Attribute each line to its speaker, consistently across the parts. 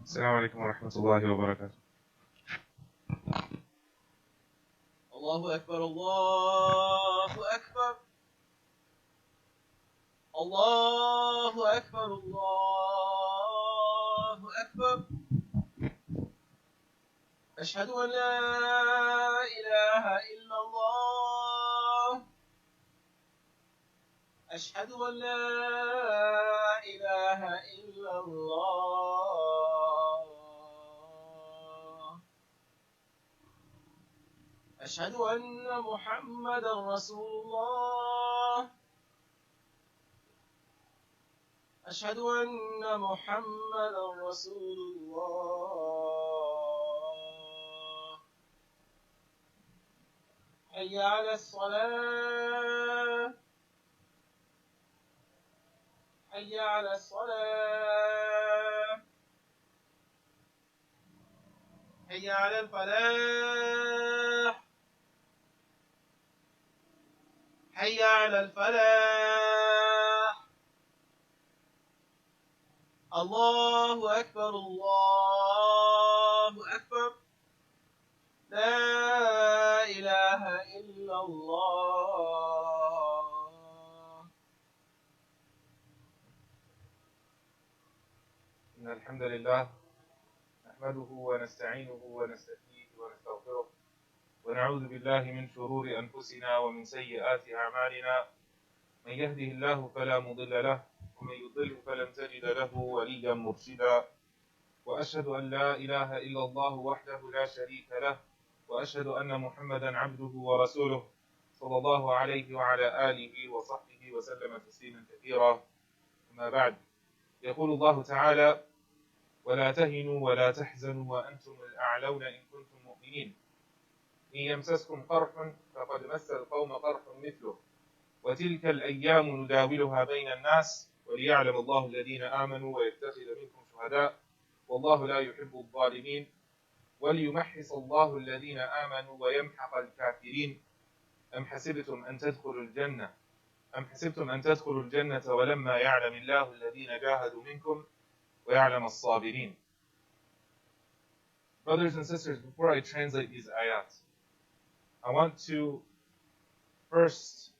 Speaker 1: السلام عليكم ورحمة الله وبركاته.
Speaker 2: الله أكبر الله أكبر الله أكبر الله أكبر أشهد أن لا إله إلا الله أشهد أن لا إله إلا الله أشهد أن محمدا رسول الله أشهد أن محمدا رسول الله حي على الصلاة حي على الصلاة حي على الفلاح حي على الفلاح الله أكبر الله أكبر لا إله إلا الله.
Speaker 1: إن الحمد لله نحمده ونستعينه ونستهديه ونستغفره ونعوذ بالله من شرور أنفسنا ومن سيئات أعمالنا. من يهده الله فلا مضل له ومن يضلل فلن تجد له وليا مرشدا. وأشهد أن لا إله إلا الله وحده لا شريك له وأشهد أن محمدا عبده ورسوله صلى الله عليه وعلى آله وصحبه وسلم تسليما كثيرا. أما بعد، يقول الله تعالى: ولا تهنوا ولا تحزنوا وأنتم الأعلون إن كنتم مؤمنين. إن يمسسكم قرح فقد مس القوم قرح مثله وتلك الأيام نداولها بين الناس وليعلم الله الذين آمنوا ويتخذ منكم شهداء والله لا يحب الظالمين وليمحص الله الذين آمنوا ويمحق الكافرين. أم حسبتم أن تدخلوا الجنة ولما يعلم الله الذين جاهدوا منكم ويعلم الصابرين. Brothers and sisters, before I translate these ayat, I want to first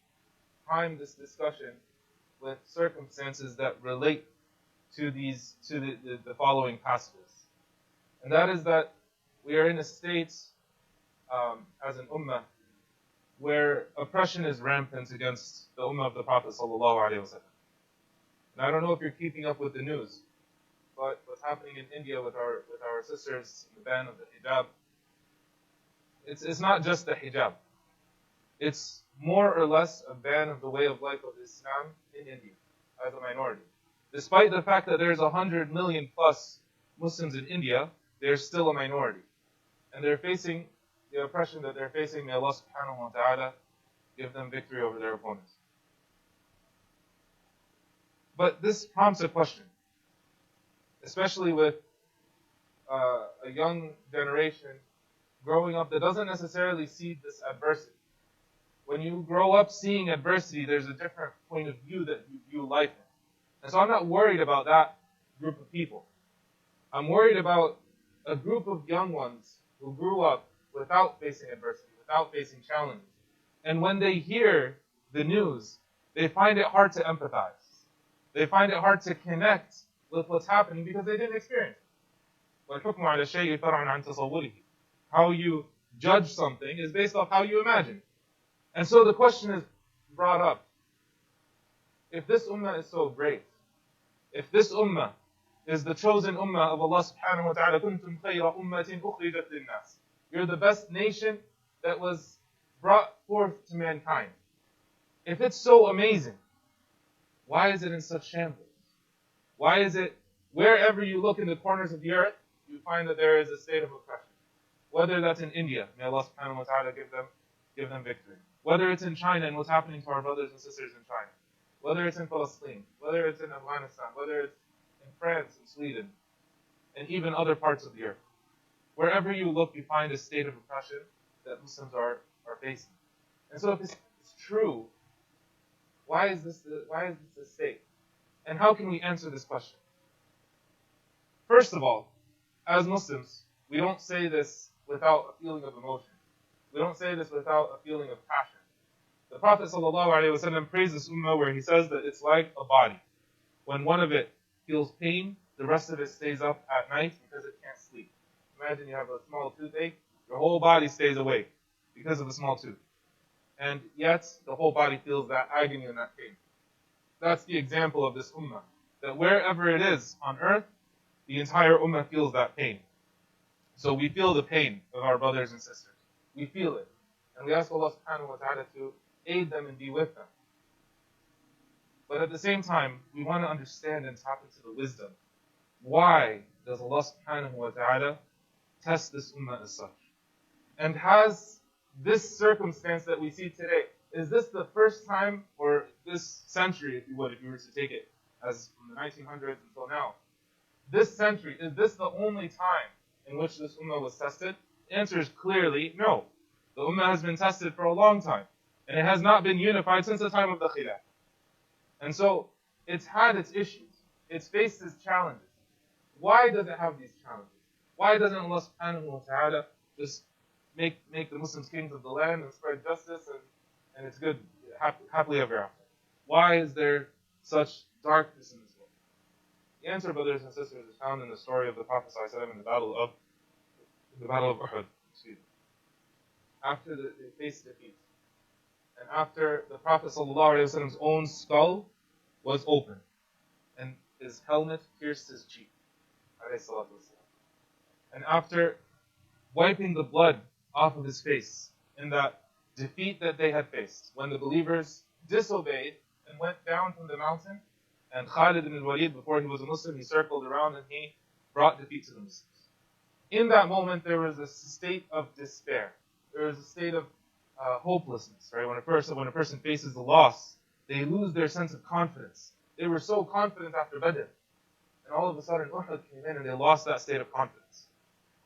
Speaker 1: prime this discussion with circumstances that relate to the following passages. And that is that we are in a state as an ummah where oppression is rampant against the ummah of the Prophet ﷺ. And I don't know if you're keeping up with the news, but what's happening in India with our sisters, the ban of the hijab, it's not just the hijab. It's more or less a ban of the way of life of Islam in India as a minority. Despite the fact that there's 100 million plus Muslims in India, they're still a minority. And they're facing the oppression that they're facing. May Allah subhanahu wa ta'ala give them victory over their opponents. But this prompts a question, especially with a young generation growing up that doesn't necessarily see this adversity. When you grow up seeing adversity, there's a different point of view that you view life in. And so I'm not worried about that group of people. I'm worried about a group of young ones who grew up without facing adversity, without facing challenges. And when they hear the news, they find it hard to empathize. They find it hard to connect with what's happening because they didn't experience it. How you judge something is based off how you imagine. And so the question is brought up. If this ummah is so great, if this ummah is the chosen ummah of Allah subhanahu wa ta'ala, كُنْتُمْ خَيْرَ أُمَّةٍ أُخْرِجَتْ لِلنَّاسِ, you're the best nation that was brought forth to mankind. If it's so amazing, why is it in such shambles? Why is it, wherever you look in the corners of the earth, you find that there is a state of oppression? Whether that's in India, may Allah subhanahu wa ta'ala give them victory. Whether it's in China and what's happening to our brothers and sisters in China. Whether it's in Palestine, whether it's in Afghanistan, whether it's in France and Sweden, and even other parts of the earth. Wherever you look, you find a state of oppression that Muslims are facing. And so if it's true, why is this the state? And how can we answer this question? First of all, as Muslims, we don't say this without a feeling of emotion. We don't say this without a feeling of passion. The Prophet ﷺ praised this ummah where he says that it's like a body. When one of it feels pain, the rest of it stays up at night because it can't sleep. Imagine you have a small toothache, your whole body stays awake because of the small tooth. And yet, the whole body feels that agony and that pain. That's the example of this ummah. That wherever it is on earth, the entire ummah feels that pain. So we feel the pain of our brothers and sisters. We feel it. And we ask Allah subhanahu wa ta'ala to aid them and be with them. But at the same time, we want to understand and tap into the wisdom. Why does Allah subhanahu wa ta'ala test this ummah as such? And has this circumstance that we see today, is this the first time, or this century, if you would, if you were to take it as from the 1900s until now, this century, is this the only time in which this ummah was tested? The answer is clearly no. The ummah has been tested for a long time, and it has not been unified since the time of the khilaf. And so, it's had its issues. It's faced its challenges. Why does it have these challenges? Why doesn't Allah subhanahu wa ta'ala just make the Muslims kings of the land and spread justice and it's good, happily ever after? Why is there such darkness in this world? The answer, brothers and sisters, is found in the story of the Prophet ﷺ in the battle of Uhud. After they faced defeat, and after the Prophet ﷺ's own skull was opened, and his helmet pierced his cheek, and after wiping the blood off of his face in that defeat that they had faced, when the believers disobeyed and went down from the mountain, and Khalid ibn al-Walid, before he was a Muslim, he circled around and he brought defeat to the Muslims. In that moment, there was a state of despair. There was a state of hopelessness, right? When a person faces a loss, they lose their sense of confidence. They were so confident after Badr, and all of a sudden Uhud came in and they lost that state of confidence.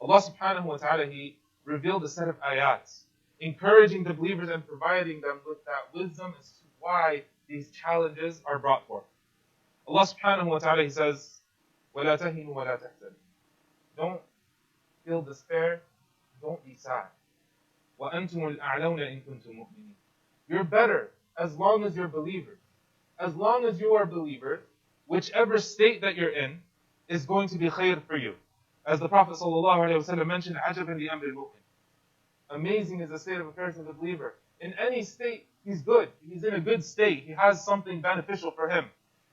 Speaker 1: Allah subhanahu wa ta'ala, He revealed a set of ayats, encouraging the believers and providing them with that wisdom as to why these challenges are brought forth. Allah subhanahu wa ta'ala, He says, وَلَا تَهِنُوا وَلَا تَحْزَنُوا. Don't feel despair, don't be sad. وَأَنْتُمُ الْأَعْلَوْنَ إِن كُنتُم مُؤْمِنِينَ. You're better as long as you're believers. As long as you are believers, whichever state that you're in is going to be khair for you. As the Prophet ﷺ mentioned, عَجَبًا لِأَمْرِ الْمُؤْمِنِ. Amazing is the state of affairs of the believer. In any state, he's good. He's in a good state. He has something beneficial for him.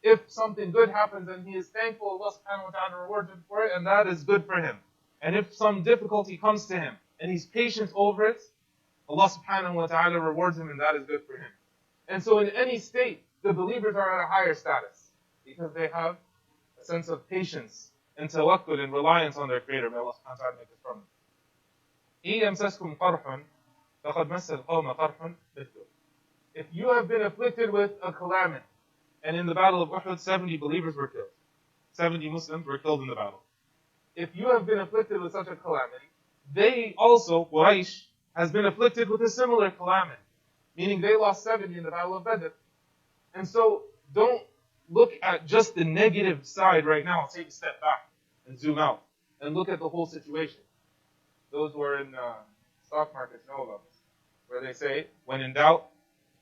Speaker 1: If something good happens and he is thankful, Allah subhanahu wa ta'ala rewards him for it, and that is good for him. And if some difficulty comes to him and he's patient over it, Allah subhanahu wa ta'ala rewards him, and that is good for him. And so in any state, the believers are at a higher status because they have a sense of patience and tawakkul and reliance on their Creator. May Allah subhanahu wa ta'ala make us from them. إِن يَمْسَسْكُمْ قَرْحٌ فَقَدْ مَسَّ الْقَوْمَ قَرْحٌ مِثْلُهُ. If you have been afflicted with a calamity, and in the battle of Uhud, 70 believers were killed. 70 Muslims were killed in the battle. If you have been afflicted with such a calamity, they also, Quraysh, has been afflicted with a similar calamity. Meaning they lost 70 in the battle of Badr. And so, don't look at just the negative side right now. Take a step back and zoom out and look at the whole situation. Those who are in stock markets know about this, where they say, when in doubt,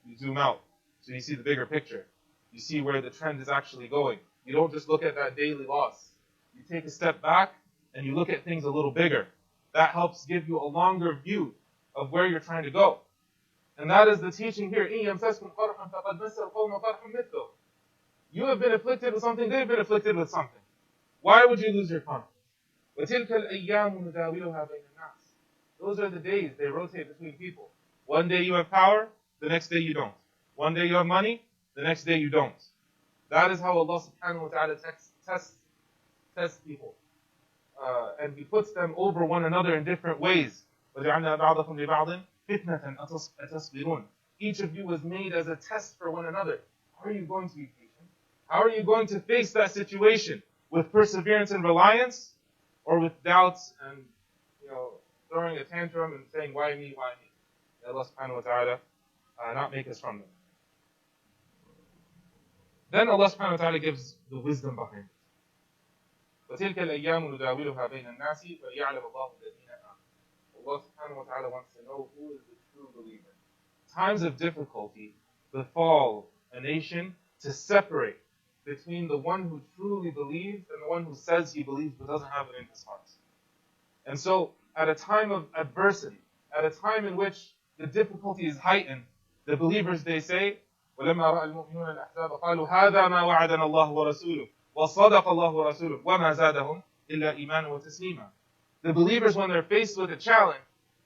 Speaker 1: you zoom out. So you see the bigger picture. You see where the trend is actually going. You don't just look at that daily loss. You take a step back and you look at things a little bigger. That helps give you a longer view of where you're trying to go. And that is the teaching here. إِن يَمْسَسْكُمْ قَرْحٌ فَقَدْ مَسَّ الْقَوْمَ قَرْحٌ مِثْلُهُ. You have been afflicted with something, they've been afflicted with something. Why would you lose your confidence? وَتِلْكَ الْأَيَّامُ نُدَاوِلُهَا بَيْنَ النَّاسِ. Those are the days, they rotate between people. One day you have power, the next day you don't. One day you have money, the next day you don't. That is how Allah subhanahu wa ta'ala tests people. And He puts them over one another in different ways. وَجَعَلْنَا بَعْضَكُمْ لِبَعْضٍ فِتْنَةً أَتَصْبِرُونَ. Each of you was made as a test for one another. How are you going to be patient? How are you going to face that situation? With perseverance and reliance? Or with doubts and, throwing a tantrum and saying, why me, why me? May Allah subhanahu wa ta'ala not make us from them. Then Allah subhanahu wa ta'ala gives the wisdom behind it. وتلك الأيام نداولها بين الناس وليعلم الله الذين آمنوا. Allah subhanahu wa ta'ala wants to know who is the true believer. Times of difficulty befall a nation to separate between the one who truly believes and the one who says he believes but doesn't have it in his heart. And so, at a time of adversity, at a time in which the difficulty is heightened, the believers, they say, وَلَمَّا رَأَى الْمُؤْمِنُونَ الْأَحْزَابَ قَالُوا هَذَا مَا وَعَدَنَا اللَّهُ وَرَسُولُهُ وَصَدَقَ اللَّهُ وَرَسُولُهُ وَمَا زَادَهُمْ إِلَّا إِيمَانًا وَتَسْلِيمًا. The believers, when they're faced with a challenge,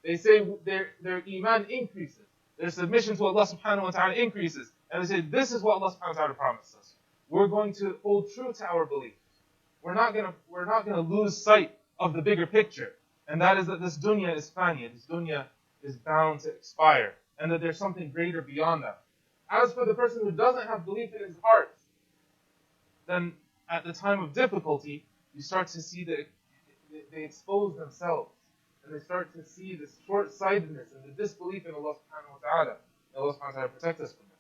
Speaker 1: they say their iman increases. Their submission to Allah subhanahu wa ta'ala increases. And they say, this is what Allah subhanahu wa ta'ala promised us. We're going to hold true to our belief. We're not gonna lose sight of the bigger picture. And that is that this dunya is fani, this dunya is bound to expire. And that there's something greater beyond that. As for the person who doesn't have belief in his heart, then at the time of difficulty, you start to see that they expose themselves. And they start to see this short-sightedness and the disbelief in Allah subhanahu wa ta'ala. And Allah subhanahu wa ta'ala protect us from it.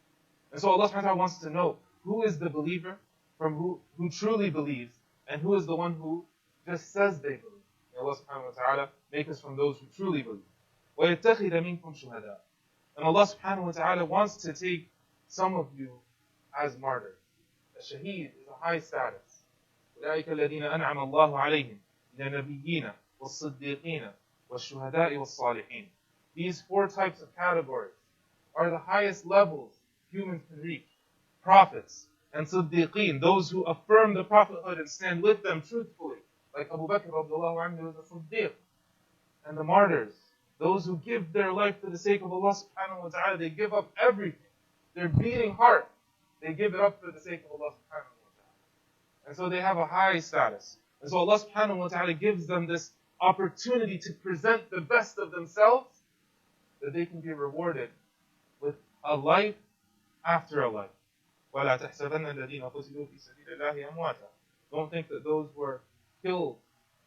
Speaker 1: And so Allah subhanahu wa ta'ala wants to know who is the believer from who truly believes, and who is the one who just says they believe. May Allah subhanahu wa ta'ala make us from those who truly believe. وَيَتَّخِذَ مِنْكُمْ شُهَدَاءَ. And Allah subhanahu wa ta'ala wants to take some of you as martyrs. A shaheed is a high status. أُولَٰئِكَ الَّذِينَ أَنْعَمَ اللَّهُ عَلَيْهِمْ مِنَ النَّبِيِّينَ وَالصِّدِّيقِينَ وَالشُّهَدَاءِ وَالصَّالِحِينَ. These four types of categories are the highest levels humans can reach. Prophets and Siddiqeen, those who affirm the prophethood and stand with them truthfully, like Abu Bakr radiallahu anhu is a Siddiq. And the martyrs, those who give their life for the sake of Allah subhanahu wa ta'ala, they give up everything. Their beating heart, they give it up for the sake of Allah subhanahu wa ta'ala. And so they have a high status. And so Allah subhanahu wa ta'ala gives them this opportunity to present the best of themselves, that they can be rewarded with a life after a life. وَلَا تَحْسَبَنَّ الَّذِينَ قُتِلُوا فِي سَبِيلِ اللَّهِ أَمْوَاتًا. Don't think that those who were killed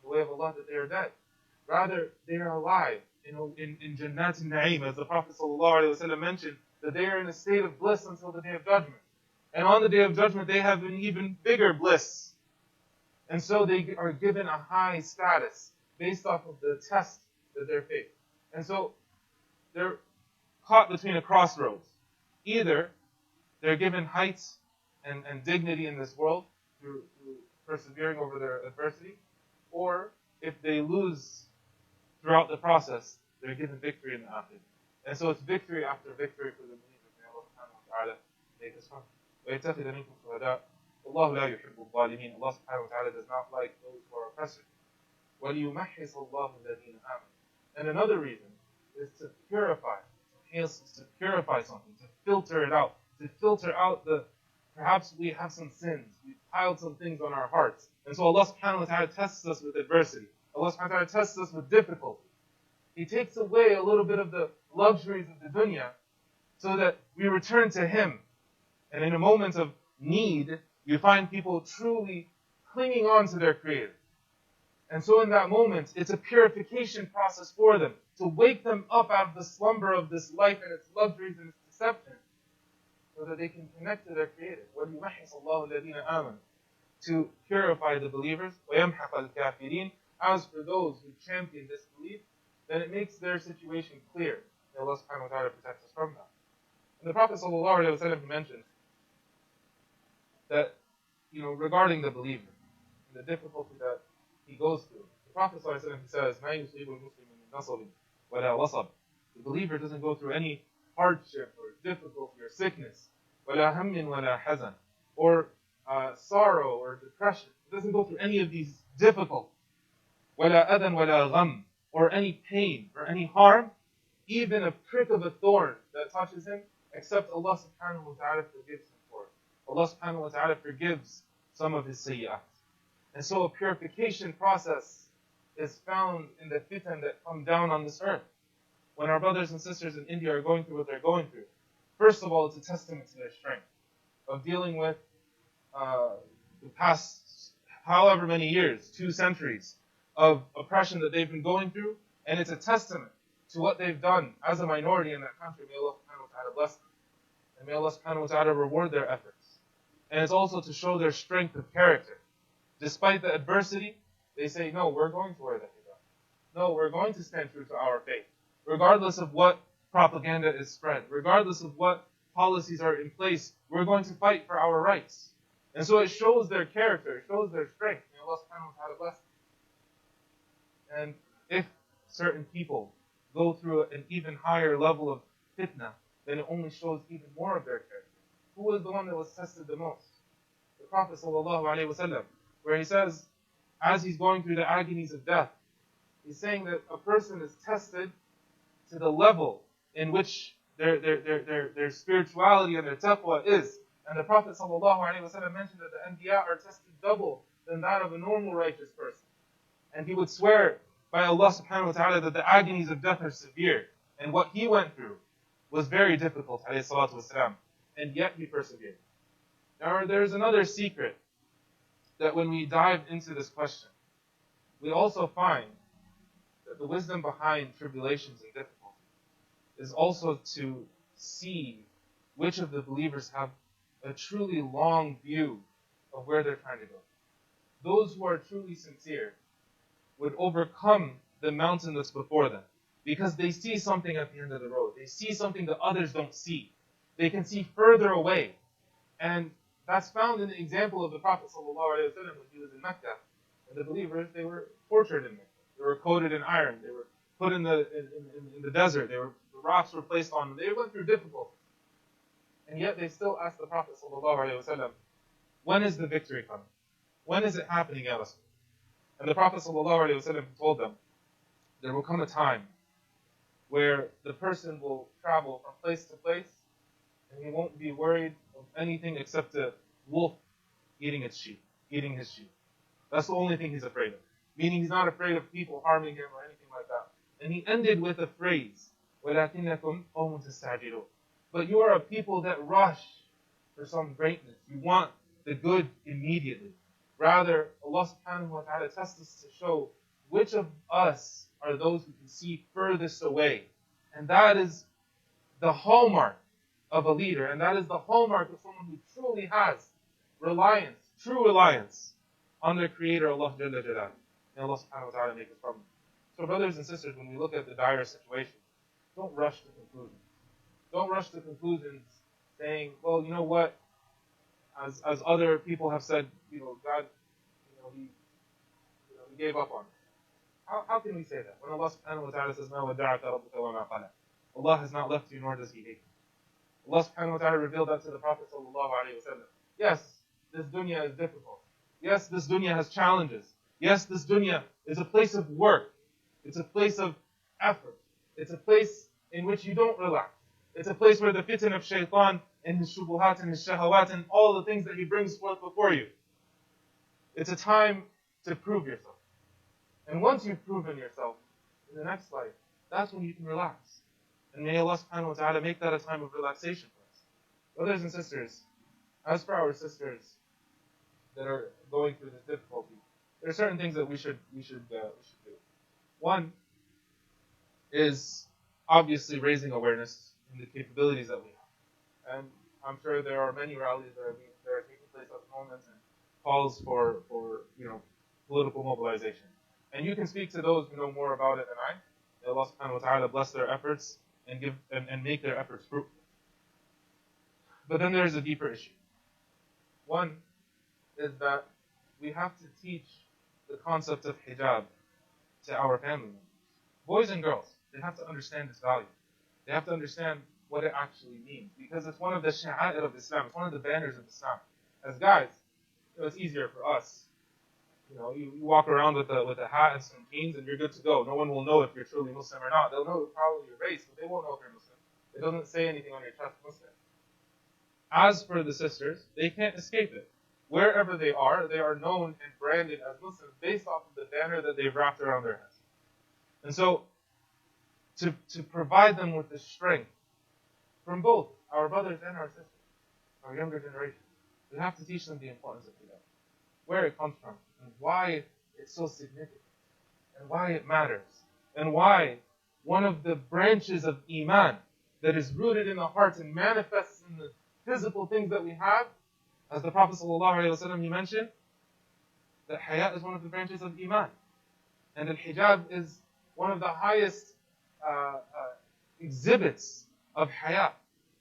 Speaker 1: in the way of Allah, that they are dead. Rather, they are alive in Jannat al-Na'im, as the Prophet ﷺ mentioned, that they are in a state of bliss until the Day of Judgment. And on the Day of Judgment, they have an even bigger bliss. And so they are given a high status based off of the test that they're faced. And so they're caught between a crossroads. Either they're given heights and dignity in this world through persevering over their adversity, or if they lose throughout the process, they're given victory in the akhirah. And so it's victory after victory for the believers. May Allah subhanahu wa ta'ala make us from. وَيَتَّخِذَ مِنْكُمْ شُهَدَاءَ وَاللَّهُ لَا يُحِبُّ الظَّالِمِينَ. Allah subhanahu wa ta'ala does not like those who are oppressors. وَلِيُمَحِّصَ اللَّهُ الَّذِينَ آمَنُوا. And another reason is to purify. To purify something, to filter it out. To filter out perhaps we have some sins. We've piled some things on our hearts. And so Allah subhanahu wa ta'ala tests us with adversity. Allah subhanahu wa ta'ala tests us with difficulty. He takes away a little bit of the luxuries of the dunya so that we return to Him. And in a moment of need, you find people truly clinging on to their Creator. And so in that moment, it's a purification process for them to wake them up out of the slumber of this life and its luxuries and its deception, so that they can connect to their Creator. وَلِيُمَحِّصَ اللَّهُ الَّذِينَ آمَنُوا. To purify the believers. وَيَمْحَقَ الْكَافِرِينَ. As for those who champion disbelief, then it makes their situation clear. May Allah subhanahu wa ta'ala protect us from that. And the Prophet sallallahu alayhi wa sallam mentioned that, regarding the believer, the difficulty that he goes through. The Prophet sallallahu alayhi wa sallam, he says, مَا يُصِيبُ الْمُسْلِمُ مِنْ نَصَبٍ وَلَا وَصَبٍ. The believer doesn't go through any hardship or difficulty or sickness, وَلَا هَمٍّ وَلَا حَزَنٍ, or sorrow or depression. It doesn't go through any of these difficulties. وَلَا أَذًى وَلَا غَمٍّ, or any pain or any harm, even a prick of a thorn that touches him, except Allah subhanahu wa ta'ala forgives him for it. Allah subhanahu wa ta'ala forgives some of his sayyat. And so a purification process is found in the fitan that come down on this earth. When our brothers and sisters in India are going through what they're going through, first of all, it's a testament to their strength of dealing with the past however many years, 2 centuries, of oppression that they've been going through, and it's a testament to what they've done as a minority in that country. May Allah subhanahu wa ta'ala bless them. And may Allah subhanahu wa ta'ala reward their efforts. And it's also to show their strength of character. Despite the adversity, they say, no, we're going to wear the hijab. No, we're going to stand true to our faith. Regardless of what propaganda is spread, regardless of what policies are in place, we're going to fight for our rights. And so it shows their character, it shows their strength. May Allah subhanahu wa ta'ala bless them. And if certain people go through an even higher level of fitna, then it only shows even more of their character. Who was the one that was tested the most? The Prophet sallallahu alaihi wasallam, where he says, as he's going through the agonies of death, he's saying that a person is tested to the level in which their spirituality and their taqwa is. And the Prophet ﷺ mentioned that the Anbiya are tested double than that of a normal righteous person. And he would swear by Allah subhanahu wa ta'ala that the agonies of death are severe. And what he went through was very difficult, alayhi salatu wasalam. And yet he persevered. Now there's another secret that when we dive into this question, we also find that the wisdom behind tribulations and difficulties is also to see which of the believers have a truly long view of where they're trying to go. Those who are truly sincere would overcome the mountain that's before them because they see something at the end of the road. They see something that others don't see. They can see further away. And that's found in the example of the Prophet ﷺ when he was in Mecca. And the believers, they were tortured in Mecca. They were coated in iron. They were put in the desert. The rocks were placed on them. They went through difficulty. And yet they still asked the Prophet ﷺ, when is the victory coming? When is it happening, Ya Rasul? And the Prophet ﷺ told them, there will come a time where the person will travel from place to place and he won't be worried of anything except a wolf eating his sheep. That's the only thing he's afraid of. Meaning he's not afraid of people harming him or anything like that. And he ended with a phrase, وَلَكِنَّكُمْ قَوْمٌ تَسْتَعْجِلُونَ. But you are a people that rush for some greatness. You want the good immediately. Rather, Allah subhanahu wa ta'ala tests us to show which of us are those who can see furthest away. And that is the hallmark of a leader. And that is the hallmark of someone who truly has reliance, true reliance on their Creator, Allah Jalla Jalal. May Allah subhanahu wa ta'ala make us from them. So brothers and sisters, when we look at the dire situation, don't rush to conclusions. Don't rush to conclusions saying, well, you know what, as other people have said, God, he gave up on us. How can we say that? When Allah subhanahu wa ta'ala says, مَا وَدَّعَكَ رَبُّكَ وَمَا قَلَى. Allah has not left you, nor does He hate you. Allah subhanahu wa ta'ala revealed that to the Prophet sallallahu alayhi wa sallam. Yes, this dunya is difficult. Yes, this dunya has challenges. Yes, this dunya is a place of work. It's a place of effort. It's a place in which you don't relax. It's a place where the fitan of shaitan and his shubuhat and his shahawat and all the things that he brings forth before you. It's a time to prove yourself. And once you've proven yourself in the next life, that's when you can relax. And may Allah subhanahu wa ta'ala make that a time of relaxation for us. Brothers and sisters, as for our sisters that are going through this difficulty, there are certain things that we should do. One is obviously raising awareness in the capabilities that we have. And I'm sure there are many rallies that are taking place at the moment and calls for political mobilization. And you can speak to those who know more about it than I. May Allah subhanahu wa ta'ala bless their efforts and make their efforts fruitful. But then there's a deeper issue. One is that we have to teach the concept of hijab to our family members. Boys and girls, they have to understand this value. They have to understand what it actually means. Because it's one of the sha'a'ir of Islam. It's one of the banners of Islam. As guys, it's easier for us. You walk around with a hat and some jeans and you're good to go. No one will know if you're truly Muslim or not. They'll know probably your race, but they won't know if you're Muslim. It doesn't say anything on your chest, Muslim. As for the sisters, they can't escape it. Wherever they are known and branded as Muslims based off of the banner that they've wrapped around their heads. And so, to provide them with the strength from both our brothers and our sisters, our younger generation, we have to teach them the importance of hijab, where it comes from, and why it's so significant, and why it matters, and why one of the branches of Iman that is rooted in the heart and manifests in the physical things that we have, as the Prophet ﷺ he mentioned, that haya is one of the branches of iman. And the hijab is one of the highest exhibits of haya.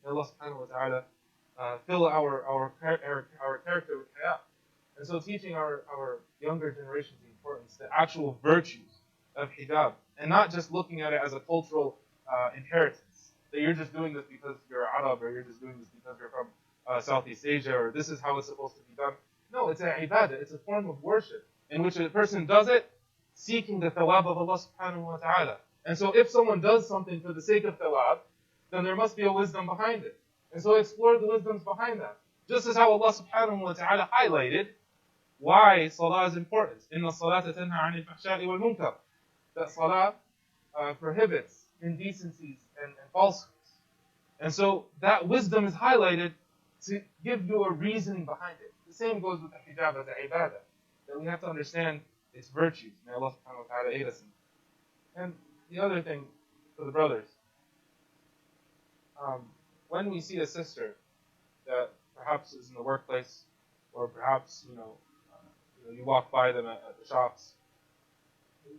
Speaker 1: May Allah subhanahu wa ta'ala fill our character with haya. And so teaching our younger generations the importance, the actual virtues of hijab, and not just looking at it as a cultural inheritance, that you're just doing this because you're Arab, or you're just doing this because you're from Southeast Asia, or this is how it's supposed to be done. No, it's an ibadah, it's a form of worship, in which a person does it seeking the thawab of Allah subhanahu wa ta'ala. And so if someone does something for the sake of thawab, then there must be a wisdom behind it. And so explore the wisdoms behind that. Just as how Allah subhanahu wa ta'ala highlighted why salah is important. Inna salata tanha 'anil fahsha'i wal munkar. That salah prohibits indecencies and falsehoods. And so that wisdom is highlighted to give you a reasoning behind it. The same goes with the hijab as an ibadah. That we have to understand its virtues. May Allah subhanahu wa ta'ala aid us in it. And the other thing for the brothers, when we see a sister that perhaps is in the workplace, or perhaps you walk by them at the shops,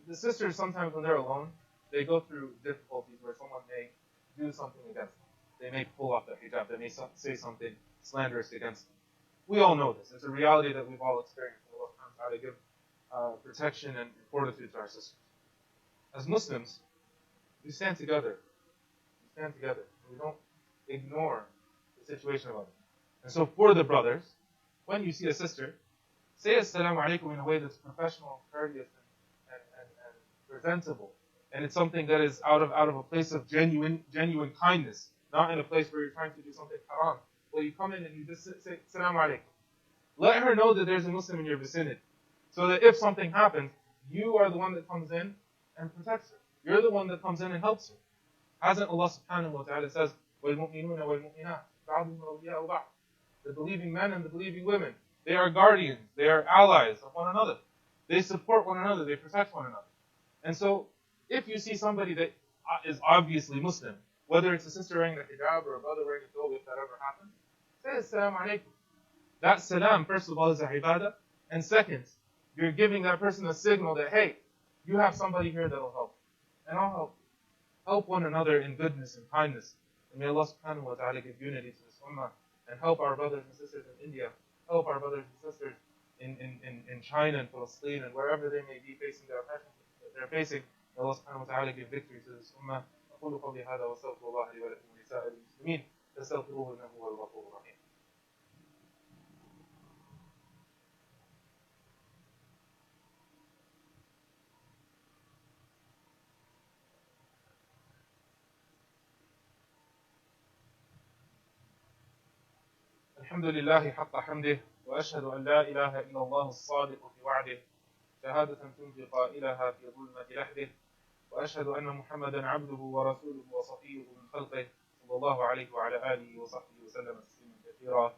Speaker 1: the sisters sometimes when they're alone, they go through difficulties where someone may do something against them. They may pull off their hijab. They may say something slanderous against them. We all know this. It's a reality that we've all experienced. Allah subhanahu wa ta'ala give protection and fortitude to our sisters. As Muslims, we stand together. We stand together. We don't ignore the situation of others. And so for the brothers, when you see a sister, say assalamu alaikum in a way that's professional, courteous, and presentable. And it's something that is out of a place of genuine kindness, not in a place where you're trying to do something haram. Well, you come in and you just say assalamu alaikum. Let her know that there's a Muslim in your vicinity, so that if something happens, you are the one that comes in and protects her. You're the one that comes in and helps her. Hasn't Allah subhanahu wa ta'ala says, وَالْمُؤْمِنُونَ وَالْمُؤْمِنَاتِ بَعْضُهُمْ أَوْلِيَاءُ بَعْضٍ. The believing men and the believing women, they are guardians, they are allies of one another. They support one another, they protect one another. And so, if you see somebody that is obviously Muslim, whether it's a sister wearing a hijab or a brother wearing a thobe, if that ever happens, say assalamu alaikum. That salam, first of all, is a ibadah. And second, you're giving that person a signal that, hey, you have somebody here that'll help. And I'll help you. Help one another in goodness and kindness. And may Allah subhanahu wa ta'ala give unity to this ummah and help our brothers and sisters in India, help our brothers and sisters in China and Palestine and wherever they may be facing their oppressions that they're facing. May Allah subhanahu wa ta'ala give victory to this ummah. أقول قولي هذا وأستغفر الله لي ولكم ولسائر المسلمين فاستغفروه إنه هو الغفور الرحيم. الحمد لله حق حمده وأشهد أن لا إله إلا الله الصادق في وعده شهادة تنجي قائلها في ظلمة لحده وأشهد أن محمدا عبده ورسوله وصفيه من خلقه صلى الله عليه وعلى آله وصحبه وسلم تسليما كثيرا.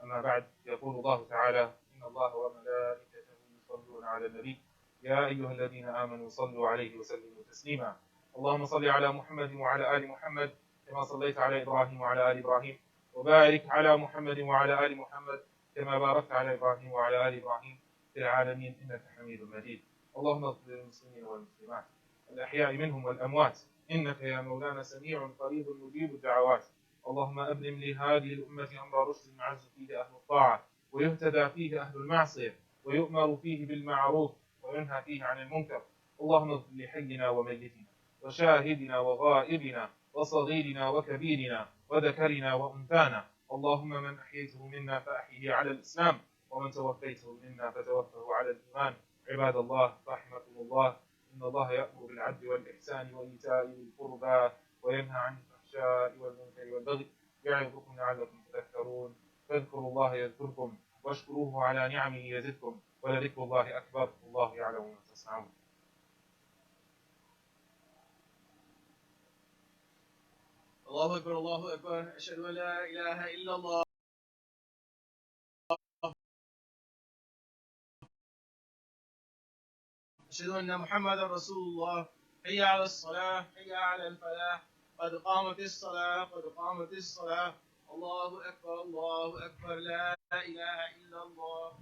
Speaker 1: أما بعد، يقول الله تعالى إن الله وملائكته يصلون على النبي يا أيها الذين آمنوا صلوا عليه وسلموا تسليما. اللهم صل على محمد وعلى آل محمد كما صليت على إبراهيم وعلى آل إبراهيم وبارك على محمد وعلى آل محمد كما باركت على إبراهيم وعلى آل إبراهيم في العالمين إنك حميد مجيد. اللهم اغفر للمسلمين والمسلمات الأحياء منهم والأموات إنك يا مولانا سميع قريب مجيب الدعوات. اللهم أبلم لهذه الأمة أمر رشد يعز فيه أهل الطاعة ويهتدى فيه أهل المعصية ويؤمر فيه بالمعروف وينهى فيه عن المنكر. اللهم اغفر لحينا وميتنا وشاهدنا وغائبنا وصغيرنا وكبيرنا وذكرنا وأنثانا. اللهم من أحييته منا فأحيه على الإسلام ومن توفيته منا فتوفه على الإيمان. عباد الله رحمكم الله، إن الله يأمر بالعدل والإحسان وإيتاء ذي القربى وينهى عن الفحشاء والمنكر والبغي يعظكم لعلكم تذكرون. فاذكروا الله يذكركم واشكروه على نعمه يزدكم ولذكر الله أكبر والله يعلم ما تصنعون.
Speaker 2: الله أكبر الله أكبر أشهد أن لا إله إلا الله أشهد أن محمدا رسول الله. حي على الصلاة حي على الفلاح قد قامت الصلاة قد قامت الصلاة. الله أكبر لا إله إلا الله.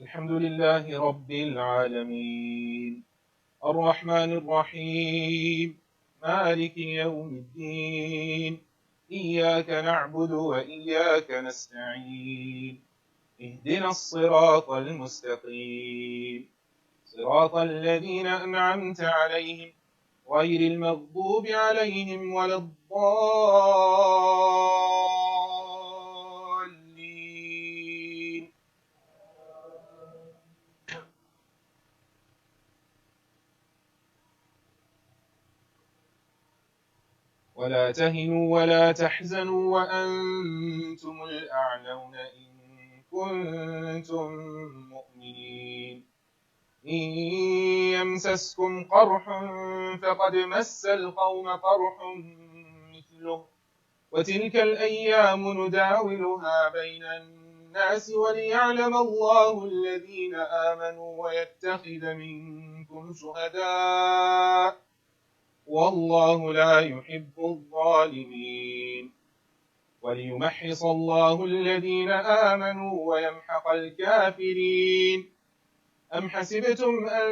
Speaker 1: الحمد لله رب العالمين الرحمن الرحيم مالك يوم الدين إياك نعبد وإياك نستعين اهدنا الصراط المستقيم صراط الذين أنعمت عليهم غير المغضوب عليهم ولا الضالين ولا تهنوا ولا تحزنوا وأنتم الأعلون إن كنتم مؤمنين إن يمسسكم قرح فقد مس القوم قرح مثله وتلك الأيام نداولها بين الناس وليعلم الله الذين آمنوا ويتخذ منكم شهداء والله لا يحب الظالمين وليمحص الله الذين آمنوا ويمحق الكافرين أم حسبتم أن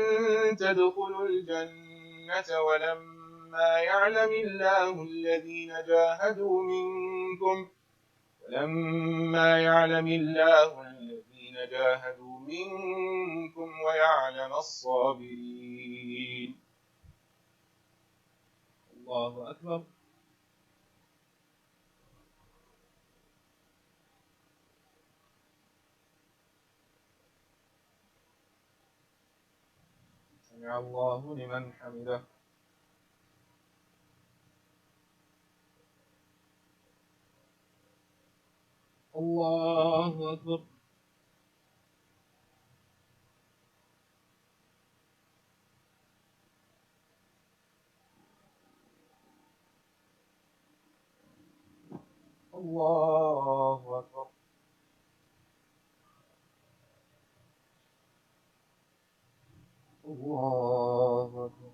Speaker 1: تدخلوا الجنة ولما يعلم الله الذين جاهدوا منكم ويعلم الصابرين الله أكبر سمع الله لمن حمده الله أكبر الله أكبر الله أكبر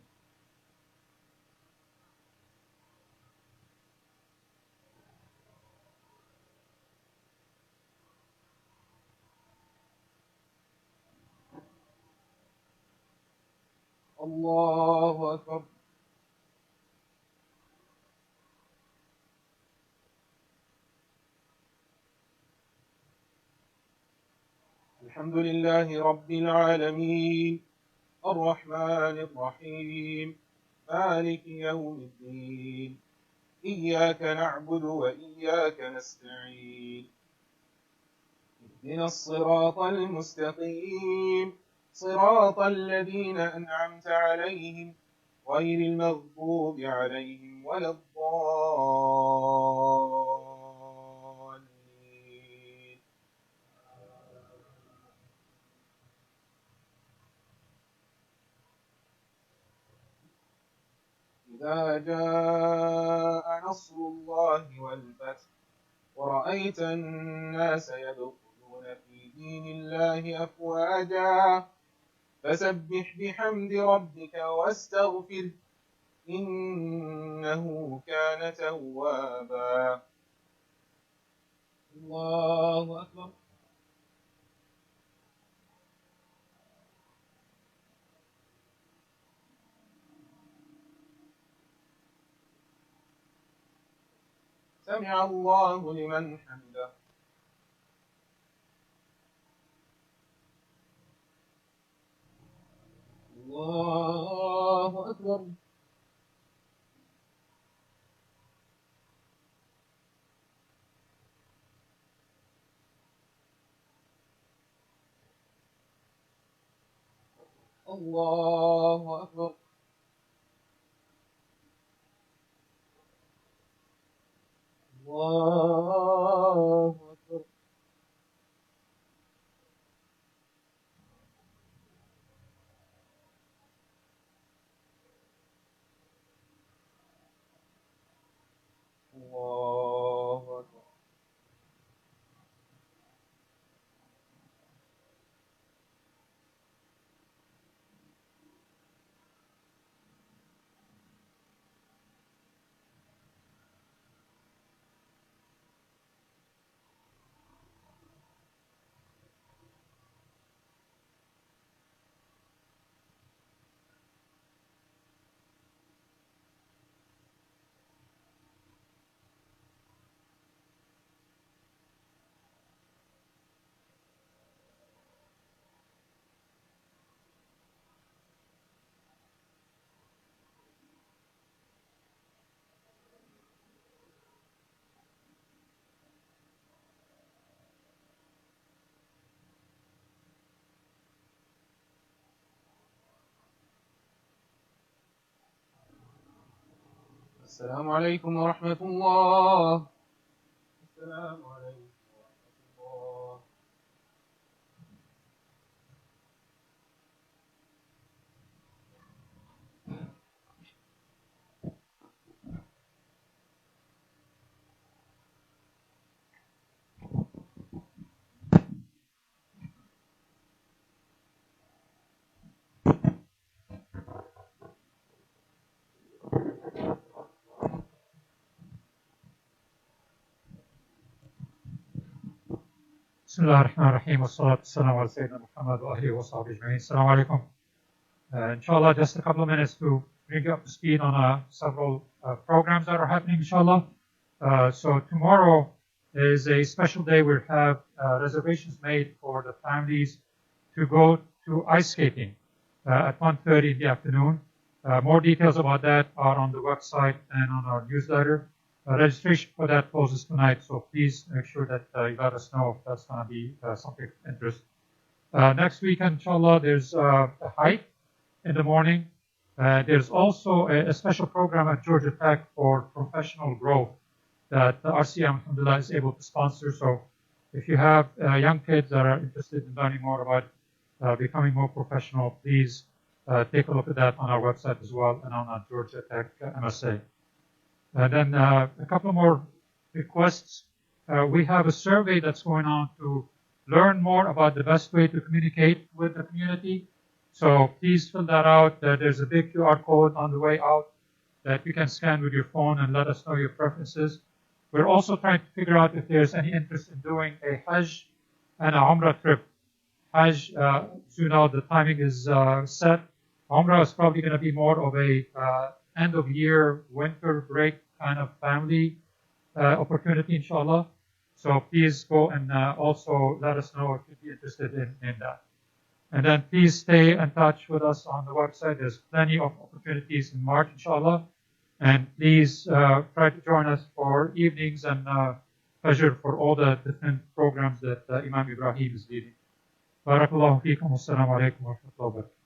Speaker 1: الله أكبر الحمد لله رب العالمين الرحمن الرحيم مالك يوم الدين إياك نعبد وإياك نستعين اهدنا الصراط المستقيم صراط الذين أنعمت عليهم غير المغضوب عليهم ولا الضالين إذا جاء نصر الله والفتح ورأيت الناس يدخلون في دين الله أفواجا فسبح بحمد ربك واستغفره إنه كان توابا الله أكبر سمع الله لمن حمده الله أكبر الله أكبر الله أكبر الله أكبر السلام عليكم ورحمة الله. السلام عليكم ورحمة الله.
Speaker 3: بسم الله الرحمن الرحيم والصلاة والسلام على سيدنا محمد وآله وصحبه أجمعين. Assalamu alaikum. Inshallah, just a couple of minutes to bring you up to speed on several programs that are happening, inshallah. So tomorrow is a special day. We have reservations made for the families to go to ice skating at 1:30 in the afternoon. More details about that are on the website and on our newsletter. Registration for that closes tonight, so please make sure that you let us know if that's going to be something of interest. Next weekend, inshallah, there's a hike in the morning. There's also a special program at Georgia Tech for professional growth that the RCM, alhamdulillah, is able to sponsor. So if you have young kids that are interested in learning more about becoming more professional, please take a look at that on our website as well and on our Georgia Tech MSA. And then a couple more requests. We have a survey that's going on to learn more about the best way to communicate with the community. So please fill that out. There's a big QR code on the way out that you can scan with your phone and let us know your preferences. We're also trying to figure out if there's any interest in doing a Hajj and a Umrah trip. Hajj, as you know, the timing is set. Umrah is probably going to be more of a end of year winter break kind of family opportunity, inshallah. So please go and also let us know if you'd be interested in that. And then please stay in touch with us on the website. There's plenty of opportunities in March, inshallah. And please try to join us for evenings and pleasure for all the different programs that Imam Ibrahim is leading. Barakallahu feekum. Wassalamu alaikum wa rahmatullahi wa barakatuh.